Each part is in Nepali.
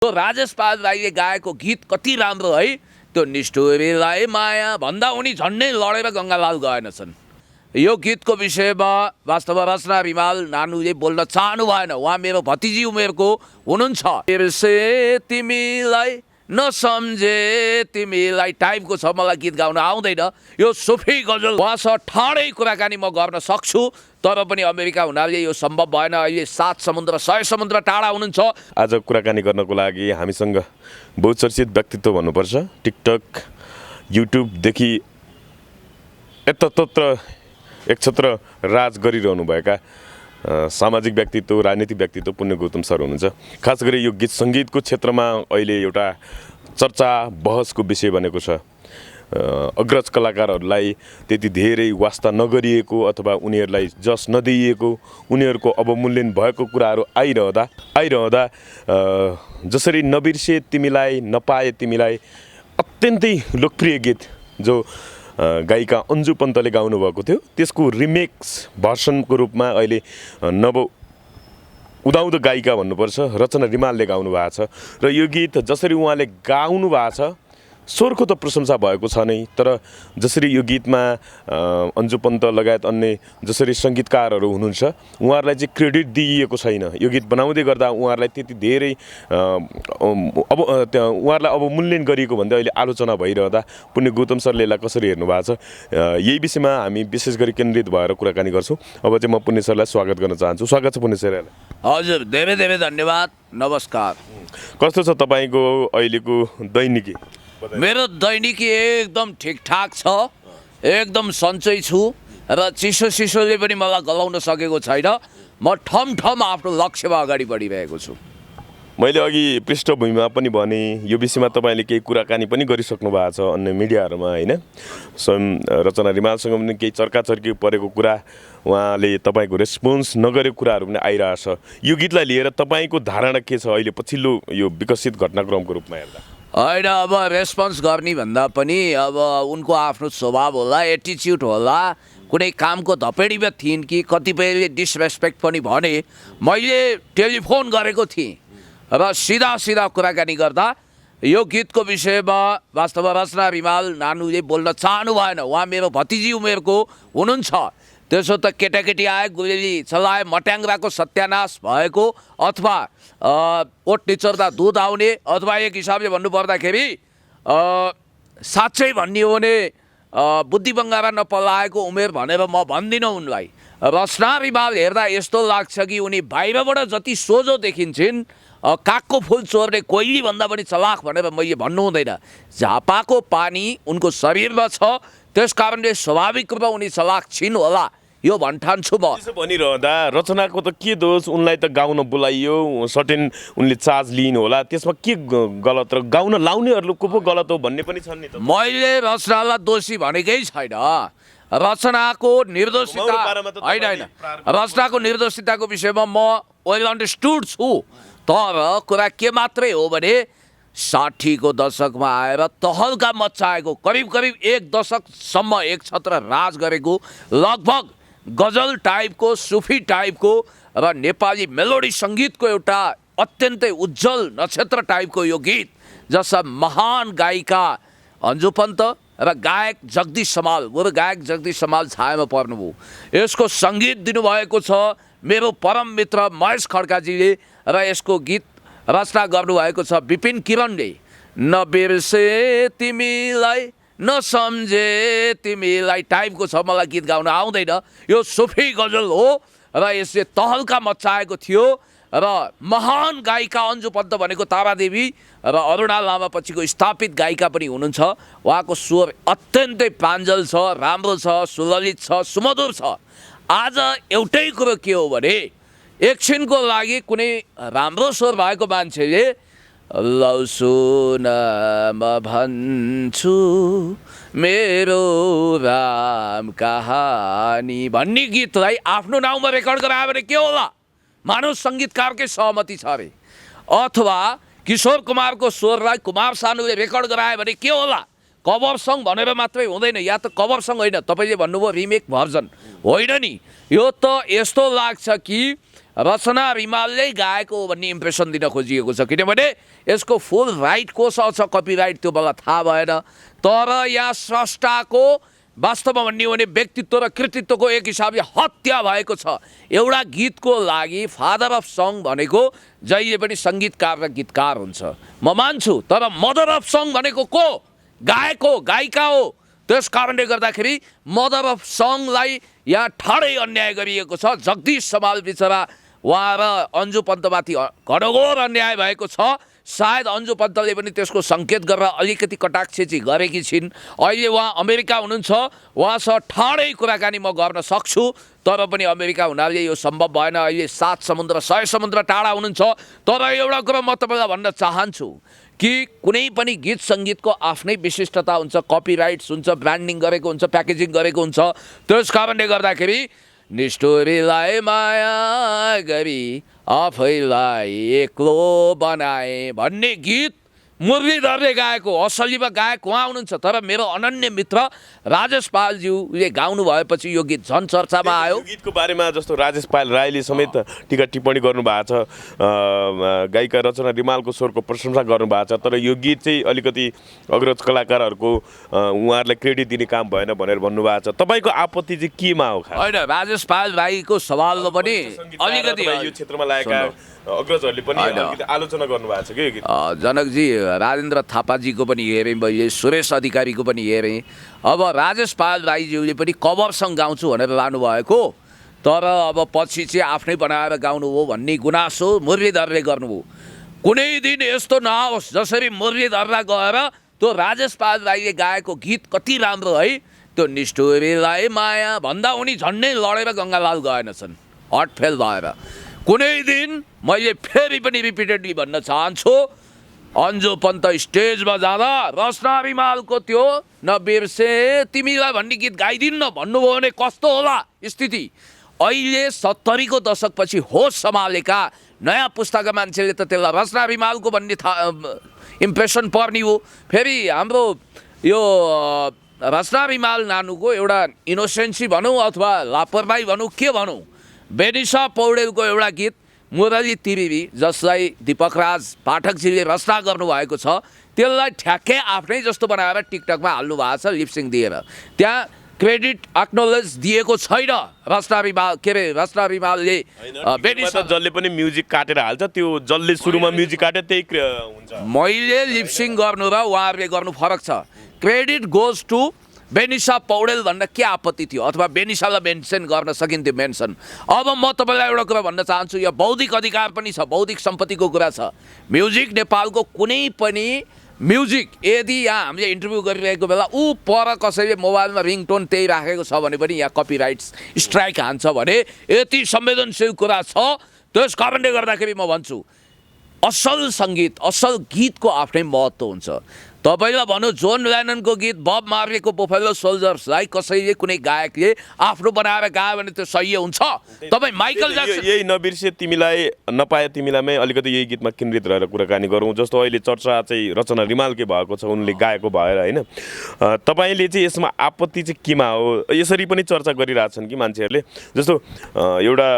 त्यो राजेश पाल राईले गाएको गीत कति राम्रो है। त्यो निष्ठुरीलाई माया भन्दा उनी झन्डै लडेर गङ्गालाल गएनछन्। यो गीतको विषयमा वास्तवमा रचना रिमाल नानुले बोल्न चाहनु भएन। उहाँ मेरो भतिजी उमेरको हुनुहुन्छ। बिर्से तिमीलाई नसम्झे तिमीलाई टाइपको छ। मलाई गीत गाउन आउँदैन। यो सुफी गजल उहाँसँग ठाडै कुराकानी म गर्न सक्छु, तर पनि अमेरिका हुनाले यो सम्भव भएन। अहिले 7 समुद्र 100 समुद्र टाढा हुनुहुन्छ। आज कुराकानी गर्नको लागि हामीसँग बहुचर्चित व्यक्तित्व भन्नुपर्छ। टिकटक, युट्युबदेखि यत्रतत्र एकछत्र राज गरिरहनुभएका सामाजिक व्यक्तित्व, राजनीतिक व्यक्तित्व पुण्य गौतम सर हुनुहुन्छ। खास गरी यो गीत सङ्गीतको क्षेत्रमा अहिले एउटा चर्चा बहसको विषय बनेको छ। अग्रज कलाकारहरूलाई त्यति धेरै वास्ता नगरिएको अथवा उनीहरूलाई जस नदिइएको, उनीहरूको अवमूल्यन भएको कुराहरू आइरहँदा जसरी नबिर्से तिमीलाई नपाए तिमीलाई अत्यन्तै लोकप्रिय गीत जो गायिका अन्जु पन्तले गाउनुभएको थियो, त्यसको रिमेक्स भर्सनको रूपमा अहिले उदाउँदो गायिका भन्नुपर्छ रचना रिमालले गाउनु भएको छ। र यो गीत जसरी उहाँले गाउनु भएको छ, स्वरको त प्रशंसा भएको छ नै, तर जसरी यो गीतमा अन्जु पन्त लगायत अन्य जसरी सङ्गीतकारहरू हुनुहुन्छ उहाँहरूलाई चाहिँ क्रेडिट दिइएको छैन। यो गीत बनाउँदै गर्दा उहाँहरूलाई त्यति धेरै उहाँहरूलाई अवमूल्यन गरिएको भन्दै अहिले आलोचना भइरहँदा पुण्य गौतम सरले यसलाई कसरी हेर्नु भएको छ, यही विषयमा हामी विशेष गरी केन्द्रित भएर कुराकानी गर्छौँ। अब चाहिँ म पुण्य सरलाई स्वागत गर्न चाहन्छु। स्वागत छ पुण्य सरलाई। हजुर, धेरै धेरै धन्यवाद। नमस्कार। कस्तो छ तपाईँको अहिलेको दैनिकी? मेरो दैनिकी एकदम ठिकठाक छ। एकदम सन्चै छु र चिसोले पनि मलाई गलाउन सकेको छैन। म ठम आफ्नो लक्ष्यमा अगाडि बढिरहेको छु। मैले अघि पृष्ठभूमिमा पनि भने यो विषयमा तपाईँले केही कुराकानी पनि गरिसक्नु भएको छ अन्य मिडियाहरूमा, होइन? स्वयं रचना रिमालसँग पनि केही चर्काचर्की परेको कुरा, उहाँले तपाईँको रेस्पोन्स नगरेको कुराहरू पनि आइरहेछ। यो गीतलाई लिएर तपाईँको धारणा के छ अहिले पछिल्लो यो विकसित घटनाक्रमको रूपमा हेर्दा? होइन, अब रेस्पोन्स गर्ने भन्दा पनि अब उनको आफ्नो स्वभाव होला, एटिच्युड होला, कुनै कामको धपेडीमा थिइन् कि कतिपयले डिसरेस्पेक्ट पनि भने। मैले टेलिफोन गरेको थिएँ र सिधा कुराकानी गर्दा यो गीतको विषयमा वास्तवमा रचना रिमाल नानुले बोल्न चाहनु भएन। उहाँ मेरो भतिजी उमेरको हुनुहुन्छ। त्यसो त केटाकेटी आए, गुलेली चलाए, मट्याङ्ग्राको सत्यानाश भएको, अथवा ओठ निचर्दा दुध आउने, अथवा एक हिसाबले भन्नुपर्दाखेरि साँच्चै भन्ने हो भने बुद्धि बङ्गारा नपलाएको उमेर भनेर म भन्दिनँ उनलाई। रचना रिमाल हेर्दा यस्तो लाग्छ कि उनी बाहिरबाट जति सोझो देखिन्छन्, कागको फुल चोर्ने कोइली भन्दा पनि चलाक भनेर मैले भन्नु हुँदैन। झापाको पानी उनको शरीरमा छ, त्यस कारणले स्वाभाविक रूपमा उनी चलाक छिन् होला, यो भन्ठान्छु म। त्यसो भनिरहँदा रचनाको त के दोष? उनलाई त गाउन बोलाइयो, सर्टेन उनले चार्ज लिनु होला, त्यसमा के गलत? र गाउन लाउनेहरूको पो गलत हो भन्ने पनि छन् नि त। मैले रचनालाई दोषी भनेकै छैन। रचनाको निर्दोषिता होइन, रचनाको निर्दोषिताको विषयमा म वेल अन्डरस्टुड छु। तर कुरा के मात्रै हो भने 60 को दशकमा आएर तहल्का मच्चाएको, करिब 1 दशकसम्म एक छत्र राज गरेको, लगभग गजल टाइपको, सुफी टाइपको र नेपाली मेलोडी सङ्गीतको एउटा अत्यन्तै उज्जवल नक्षत्र टाइपको यो गीत, जसमा महान गायिका अन्जु पन्त र गायक जगदीश समाल, मेरो गायक जगदीश समाल छायामा पर्नुभयो। यसको सङ्गीत दिनुभएको छ मेरो परम मित्र महेश खड्काजीले र यसको गीत रचना गर्नुभएको छ विपिन किरणले। नबिर्से तिमीलाई नसम्झे तिमीलाई टाइपको छ। मलाई गीत गाउन आउँदैन। यो सुफी गजल हो र यसले तहल्का मच्चाएको थियो। र महान गायिका अन्जु पन्त भनेको तारादेवी र अरुणा लामा पछिको स्थापित गायिका पनि हुनुहुन्छ। उहाँको स्वर अत्यन्तै प्राञ्जल छ, राम्रो छ, सुललित छ, सुमधुर छ। आज एउटै कुरो के हो भने एकछिनको लागि कुनै राम्रो स्वर भएको मान्छेले लौ सुन म भन्छु मेरो राम कहानी भन्ने गीतलाई आफ्नो नाउँमा रेकर्ड गरायो भने के होला? मानव सङ्गीतकारकै सहमति छ अरे। अथवा किशोर कुमारको स्वरलाई कुमार सानुले रेकर्ड गरायो भने के होला? कभर सङ भनेर मात्रै हुँदैन। या त कभर सङ होइन, तपाईँले भन्नुभयो रिमेक भर्जन होइन नि। यो त यस्तो लाग्छ कि रचना रिमालले गाएको हो भन्ने इम्प्रेसन दिन खोजिएको छ, किनभने यसको फुल राइट कोसँग छ कपिराइट त्यो मलाई थाहा भएन। तर यहाँ स्रष्टाको वास्तवमा भन्ने हो भने व्यक्तित्व र कृतित्वको एक हिसाबले हत्या भएको छ। एउटा गीतको लागि फादर अफ सङ भनेको जहिले पनि सङ्गीतकार र गीतकार हुन्छ, म मान्छु। तर मदर अफ सङ भनेको को? गायक हो, गायिका हो। त्यस कारणले गर्दाखेरि मदर अफ सङलाई यहाँ ठाडै अन्याय गरिएको छ। जगदीश समाल बिचरा उहाँ र अन्जु पन्तमाथि घनघोर अन्याय भएको छ। सायद अन्जु पन्तले पनि त्यसको सङ्केत गरेर अलिकति कटाक्ष चाहिँ गरेकी छिन्। अहिले उहाँ अमेरिका हुनुहुन्छ, उहाँसँग ठाडै कुराकानी म गर्न सक्छु, तर पनि अमेरिका हुनाले यो सम्भव भएन। अहिले 7 समुद्र 100 समुद्र टाढा हुनुहुन्छ। तर एउटा कुरा म तपाईँलाई भन्न चाहन्छु कि कुनै पनि गीत सङ्गीतको आफ्नै विशिष्टता हुन्छ, कपिराइट्स हुन्छ, ब्रान्डिङ गरेको हुन्छ, प्याकेजिङ गरेको हुन्छ। त्यस कारणले गर्दाखेरि निष्ठुरीलाई माया गरी आफैलाई एक्लो बनाए भन्ने गीत मुरलीधरले गाएको, असलीमा गायक उहाँ हुनुहुन्छ। तर मेरो अनन्य मित्र राजेश पालज्यूले गाउनु भएपछि यो गीत झन् चर्चामा आयो। यो गीतको बारेमा जस्तो राजेश पाल राईले समेत टिका टिप्पणी गर्नुभएको छ, गायिका रचना रिमालको स्वरको प्रशंसा गर्नुभएको छ। तर यो गीत चाहिँ अलिकति अग्रज कलाकारहरूको उहाँहरूलाई क्रेडिट दिने काम भएन भनेर भन्नुभएको छ। तपाईँको आपत्ति चाहिँ केमा हो? होइन, राजेश पाल राईको सवालमा पनि अलिकति यो क्षेत्रमा लागेका अग्रजहरूले पनि अलिकति आलोचना गर्नुभएको छ कि यो गीत। जनकजी, राजेन्द्र थापाजीको पनि हेरेँ मैले, सुरेश अधिकारीको पनि हेरेँ। अब राजेश पाल राईज्यूले पनि कभर सङ गाउँछु भनेर लानुभएको, तर अब पछि चाहिँ आफ्नै बनाएर गाउनु हो भन्ने गुनासो मुरलीधरले गर्नुभयो। कुनै दिन यस्तो नहोस् जसरी मुरलीधरलाई गएर त्यो राजेश पाल राईले गाएको गीत कति राम्रो है, त्यो निष्ठुरीलाई माया भन्दा उनी झन्डै लडेर गङ्गालाल गएनछन्, हटफेल भएर। कुनै दिन मैले फेरि पनि रिपिटेडली भन्न चाहन्छु, अन्जु पन्त स्टेजमा जाँदा रचना रिमालको त्यो नबिर्से तिमीलाई भन्ने गीत गाइदिन्न भन्नुभयो भने कस्तो होला स्थिति? अहिले 70 को दशकपछि होस सम्हालेका नयाँ पुस्ताका मान्छेले त त्यसलाई रचना रिमालको भन्ने इम्प्रेसन पर्ने हो। फेरि हाम्रो यो रचना रिमाल नानुको एउटा इनोसेन्सी भनौँ अथवा लापरवाही भनौँ, के भनौँ, बेनिसा पौडेलको एउटा गीत मुरली तिरिरी, जसलाई दीपक राज पाठकजीले रचना गर्नुभएको छ, त्यसलाई ठ्याक्कै आफ्नै जस्तो बनाएर टिकटकमा हाल्नु भएको छ लिपसिङ दिएर। त्यहाँ क्रेडिट एक्नोलेज दिएको छैन रचना रिमाल, के अरे रचना रिमालले। बेनिसा जसले पनि म्युजिक काटेर हाल्छ, त्यो जसले सुरुमा म्युजिक काट्यो त्यही हुन्छ। मैले लिपसिङ गर्नु र उहाँहरूले गर्नु फरक छ। Credit goes to Benisa Paudel भन्न के आपत्ति थियो, अथवा बेनिसालाई मेन्सन गर्न सकिन्थ्यो मेन्सन। अब म तपाईँलाई एउटा कुरा भन्न चाहन्छु, यो बौद्धिक अधिकार पनि छ, बौद्धिक सम्पत्तिको कुरा छ। म्युजिक नेपालको कुनै पनि म्युजिक यदि यहाँ हामीले इन्टरभ्यू गरिरहेको बेला ऊ पर कसैले मोबाइलमा रिङटोन त्यही राखेको छ भने पनि यहाँ कपिराइट्स स्ट्राइक हान्छ भने यति संवेदनशील कुरा छ। त्यस कारणले गर्दाखेरि म भन्छु, असल सङ्गीत, असल गीतको आफ्नै महत्त्व हुन्छ। तपाईँलाई भनौँ, जोन ल्याननको गीत बब मार्लेको बुफेलो सोल्जर्सलाई कसैले कुनै गायकले आफ्नो बनाएर गायो भने त्यो सही हुन्छ? तपाईँ माइकल ज्याक्सन यही नबिर्से तिमीलाई नपाए तिमीलाईमै अलिकति यही गीतमा केन्द्रित रहेर कुराकानी गरौँ। जस्तो अहिले चर्चा चाहिँ रचना रिमालकै भएको छ, उनले गाएको भएर होइन। तपाईँले चाहिँ यसमा आपत्ति चाहिँ केमा हो? यसरी पनि चर्चा गरिरहेछन् कि मान्छेहरूले, जस्तो एउटा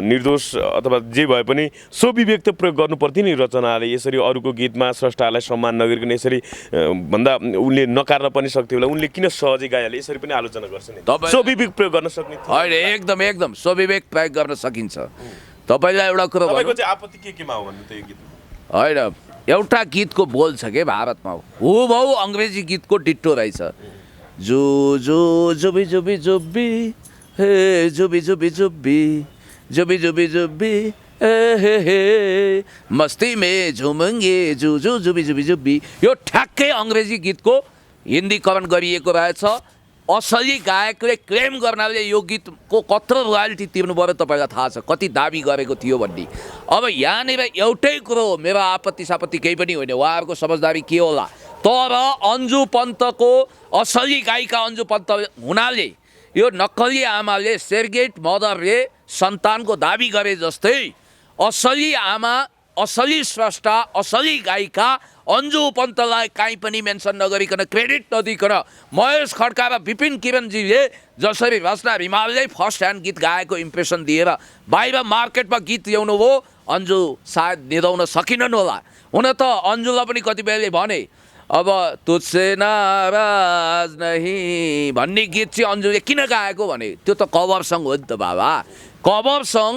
निर्दोष अथवा जे भए पनि स्वविवेक त प्रयोग गर्नुपर्थ्यो नि रचनाले। यसरी अरूको गीतमा स्रष्टालाई सम्मान नगरिकन यसरी भन्दा उनले नकार्न पनि सक्थ्यो होला, उनले किन सहजै गाइहाले? यसरी पनि आलोचना गर्छ नि। स्वविवेक प्रयोग गर्न सक्ने होइन, एकदम स्वविवेक प्रयोग गर्न सकिन्छ। तपाईँलाई एउटा कुरो तपाईँको चाहिँ आपत्ति केमा हो भन्नु त यो गीतमा? होइन, एउटा गीतको बोल छ के भारतमा, हुबहु अङ्ग्रेजी गीतको डिट्टो रहेछ। जु जु जुबी जुबी जुब्बी हे जुबी जुबी जुब्बी जुबी जुबी जुब्बी हे हे मस्ती में झुमंगे जुजु जुबी जुबी जुब्बी, यो ठ्याक्कै अङ्ग्रेजी गीतको हिन्दीकरण गरिएको रहेछ। असली गायकले क्लेम गर्नाले यो गीतको कत्रो रोयल्टी तिर्नु पर्यो तपाईँलाई थाहा छ, कति दाबी गरेको थियो भन्ने। अब यहाँनिर एउटै कुरो हो, मेरो आपत्ति सापत्ति केही पनि होइन, उहाँहरूको समझदारी के होला। तर अन्जु पन्तको असली गायिका अन्जु पन्त हुनाले यो नक्कली आमाले सेरगेट मदरले सन्तानको दाबी गरे जस्तै असली आमा असली स्रष्टा असली गायिका अन्जु पन्तलाई काहीँ पनि मेन्सन नगरिकन क्रेडिट नदिकन महेश खड्का र विपिन किरणजीले जसरी रचना रिमालले फर्स्ट ह्यान्ड गीत गाएको इम्प्रेसन दिएर बाहिर मार्केटमा गीत ल्याउनु हो अन्जु सायद निधाउन सकिनन् होला। हुन त अन्जुलाई पनि कतिपयले भने अब तुझसे नाराज नहीं भन्ने गीत चाहिँ अन्जुले किन गाएको भने त्यो त कभर सङ हो नि त बाबा। कभर सङ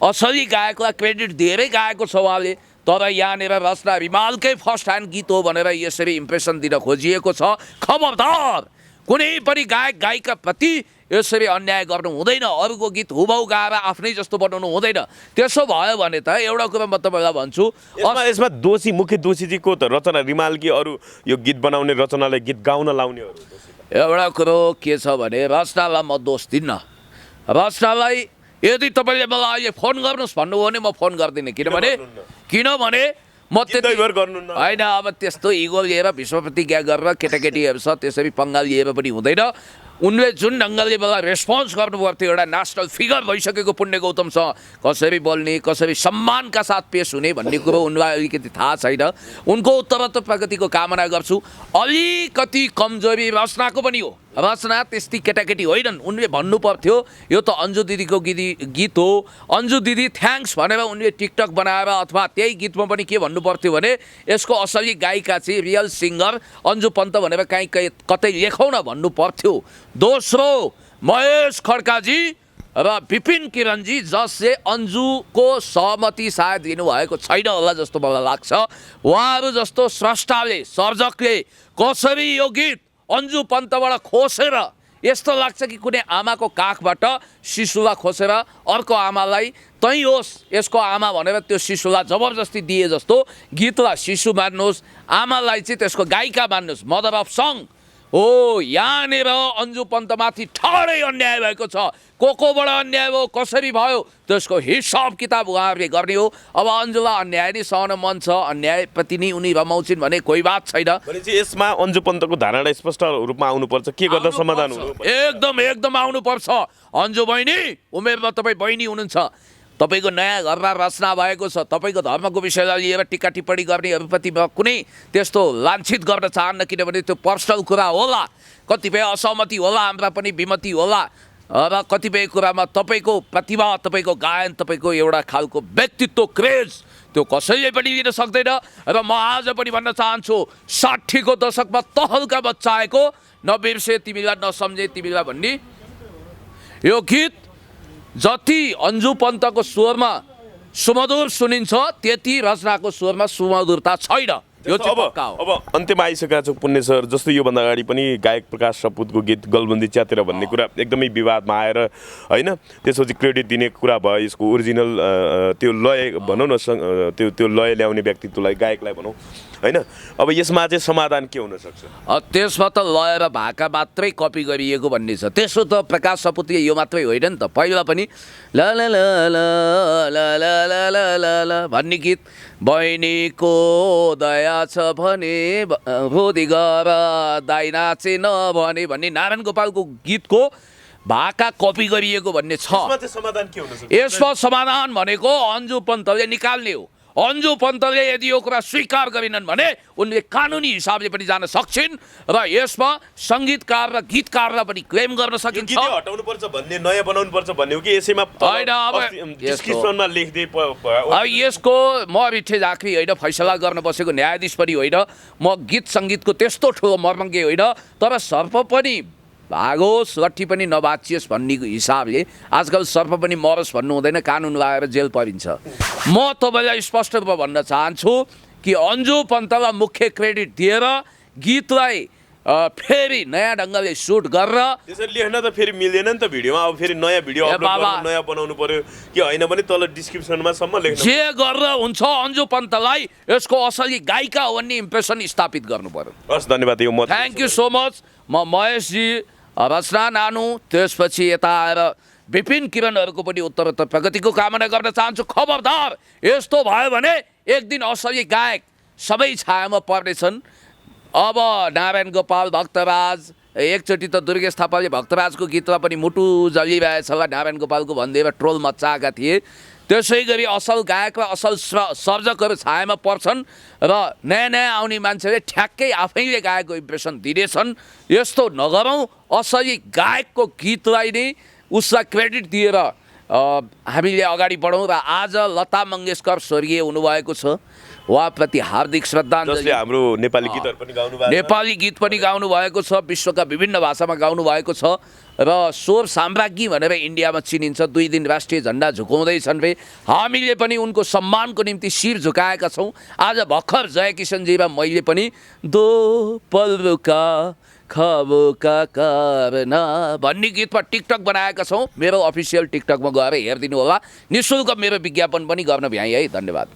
असली गायकलाई क्रेडिट दिएरै गाएको छ उहाँले, तर यहाँनिर रचना रिमालकै फर्स्ट ह्यान्ड गीत हो भनेर यसरी इम्प्रेसन दिन खोजिएको छ। खबरदार, कुनै पनि गायक गायिकाप्रति यसरी अन्याय गर्नु हुँदैन। अरूको गीत हुबहु गाएर आफ्नै जस्तो बनाउनु हुँदैन। त्यसो भयो भने त एउटा कुरा म तपाईँलाई भन्छु, यसमा दोषी मुख्य दोषी चाहिँ को त? रचना रिमाल कि अरू यो गीत बनाउने रचनालाई गीत गाउन लाउनेहरू? एउटा कुरो के छ भने रचनालाई म दोष दिन्न। रचनालाई यदि तपाईँले मलाई अहिले फोन गर्नुहोस् भन्नुभयो भने म फोन गर्दिनँ, किनभने म त्यति होइन। अब त्यस्तो इगो लिएर विश्वप्रतिज्ञा गरेर केटाकेटीहरू छ त्यसरी पङ्गा लिएर पनि हुँदैन। उनले जुन ढङ्गले मलाई रेस्पोन्स गर्नुपर्थ्यो, एउटा नेसनल फिगर भइसकेको पुण्य गौतमसँग कसरी बोल्ने कसरी सम्मानका साथ पेस हुने भन्ने कुरो उनलाई अलिकति थाहा छैन। उनको उत्तरोत्तर प्रगतिको कामना गर्छु। अलिकति कमजोरी रचनाको पनि हो। रचना त्यस्तै केटाकेटी होइनन्। उनले भन्नु पर्थ्यो यो त अन्जु दिदीको गीत हो, अन्जु दिदी थ्याङ्क्स भनेर उनले टिकटक बनाएर अथवा त्यही गीतमा पनि के भन्नु पर्थ्यो भने यसको असली गायिका चाहिँ रियल सिङ्गर अन्जु पन्त भनेर काहीँ कतै लेखौ न भन्नु पर्थ्यो। दोस्रो, महेश खड्काजी र विपिन किरणजी जसले अन्जुको सहमति सायद दिनुभएको छैन होला जस्तो मलाई लाग्छ। उहाँहरू जस्तो स्रष्टाले सर्जकले कसरी यो गीत अन्जु पन्तबाट खोसेर, यस्तो लाग्छ कि कुनै आमाको काखबाट शिशुलाई खोसेर अर्को आमालाई तै होस् यसको आमा भनेर त्यो शिशुलाई जबरजस्ती दिए जस्तो गीतलाई शिशु मान्नुहोस्, आमालाई चाहिँ त्यसको गायिका मान्नुहोस्, मदर अफ सङ हो। यहाँनिर अन्जु पन्तमाथि ठहरै अन्याय भएको छ। कोबाट अन्याय भयो, कसरी भयो, त्यसको हिसाब किताब उहाँहरूले गर्ने हो। अब अन्जुलाई अन्याय नै सहन मन छ, अन्यायप्रति नै उनी रमाउँछिन् भने कोही बात छैन। भनेपछि यसमा अन्जु पन्तको धारणा स्पष्ट रूपमा आउनुपर्छ। के गर्दा समाधान हुनु? एकदम आउनुपर्छ। अन्जु बहिनी, उमेरमा तपाईँ बहिनी हुनुहुन्छ, तपाईँको नयाँ घरमा रचना भएको छ, तपाईँको धर्मको विषयलाई लिएर टिक्का टिप्पणी गर्नेहरूप्रति म कुनै त्यस्तो लान्छित गर्न चाहन्न, किनभने त्यो पर्सनल कुरा होला, कतिपय असहमति होला, हाम्रा पनि विमति होला र कतिपय कुरामा तपाईँको प्रतिभा, तपाईँको गायन, तपाईँको एउटा खालको व्यक्तित्व क्रेज त्यो कसैले पनि लिन सक्दैन। र म आज पनि भन्न चाहन्छु 60को दशकमा तहल्का बच्चाएको नबिर्से तिमीलाई नसम्झे तिमीलाई भन्ने यो गीत जति अन्जु पन्तको स्वरमा सुमधुर सुनिन्छ त्यति रचनाको स्वरमा सुमधुरता छैन। यो चाहिँ पक्का हो। अब अन्त्यमा आइसकेका छौँ पुण्य सर। जस्तो योभन्दा अगाडि पनि गायक प्रकाश सपुतको गीत गलबन्दी च्यातेर भन्ने कुरा एकदमै विवादमा आएर होइन, त्यसपछि क्रेडिट दिने कुरा भयो। यसको ओरिजिनल त्यो लय भनौँ न, त्यो लय ल्याउने व्यक्तित्वलाई गायकलाई भनौँ होइन। अब यसमा चाहिँ समाधान के हुनसक्छ? त्यसमा त लय र भाका मात्रै कपी गरिएको भन्ने छ। त्यसो त प्रकाश सपुतले यो मात्रै होइन नि त, पहिला पनि ल ल ल ल ल ल ल ल ल भन्ने गीत, बहिनीको दया छ भने भोदि गर दाइ नाचे नभने भन्ने नारायण गोपालको गीतको भाका कपी गरिएको भन्ने छ। यसमा समाधान भनेको अन्जु पन्तले निकाल्ने हो। अन्जु पन्तले यदि यो कुरा स्वीकार गरिनन् भने उनले कानुनी हिसाबले पनि जान सक्छन् र यसमा सङ्गीतकार र गीतकारलाई पनि क्लेम गर्न सकिन्छ। हटाउनुपर्छ भन्ने, नयाँ बनाउनुपर्छ भन्ने हो कि यसैमा होइन? अब डिस्क्रिप्सनमा लेख्दै यसको म रिठे झाँक्री होइन, फैसला गर्न बसेको न्यायाधीश पनि होइन, म गीत सङ्गीतको त्यस्तो ठुलो मर्मज्ञ होइन, तर सर्प पनि भागोस् लट्ठी पनि नबाचियोस् भन्ने हिसाबले आजकल सर्प पनि मरोस् भन्नु हुँदैन, कानुन लगाएर जेल परिन्छ। म तपाईँलाई स्पष्ट रूपमा भन्न चाहन्छु कि अन्जु पन्तलाई मुख्य क्रेडिट दिएर गीतलाई फेरि नयाँ ढङ्गले सुट गरेर त्यसरी लेख्न त फेरि मिल्दैन नि त भिडियोमा। अब फेरि नयाँ भिडियो नयाँ बनाउनु पर्यो कि होइन भने तल डिस्क्रिप्सनमा सम्म लेख्नु। जे गरेर हुन्छ अन्जु पन्तलाई यसको असली गायिका हो भन्ने इम्प्रेसन स्थापित गर्नु पर्यो। हस्, धन्यवाद। यो म थ्याङ्क यू सो मच। म महेशजी, रचना नानु, त्यसपछि यता आएर विपिन किरणहरूको पनि उत्तरोत्तर प्रगतिको कामना गर्न चाहन्छु। खबरदार, यस्तो भयो भने एक दिन असली गायक सबै छायामा पर्नेछन्। अब नारायण गोपाल, भक्तराज, एकचोटि त दुर्गेश थापाले भक्तराजको गीतमा पनि मुटु जलिरहेछ होला नारायण गोपालको भनिदिएर ट्रोल मचाएका थिए। त्यसै गरी असल गायक र असल सर्जकहरू छायामा पर्छन् र नयाँ नयाँ आउने मान्छेले ठ्याक्कै आफैले गाएको इम्प्रेसन दिनेछन्। यस्तो नगरौँ। असली गायकको गीतलाई नै उसलाई क्रेडिट दिएर हामीले अगाडि बढौँ। र आज लता मङ्गेशकर स्वर्गीय हुनुभएको छ, उहाँप्रति हार्दिक श्रद्धाञ्जली। जसले हाम्रो नेपाली गीतहरू पनि गाउनु भएको छ। नेपाली गीत पनि गाउनु भएको छ, विश्वका विभिन्न भाषामा गाउनु भएको छ र स्वर साम्राज्ञी भनेर इन्डियामा चिनिन्छ। 2 दिन राष्ट्रिय झन्डा झुकाउँदैछन् रे। हामीले पनि उनको सम्मानको निम्ति शिर झुकाएका छौँ। आज भर्खर जय किशनजी र मैले पनि दो पलका खबों का कारना भन्ने गीतमा टिकटक बनाएका छौँ। मेरो अफिसियल टिकटकमा गएर हेरिदिनु होला। निःशुल्क मेरो विज्ञापन पनि गर्न भ्याएँ है। धन्यवाद।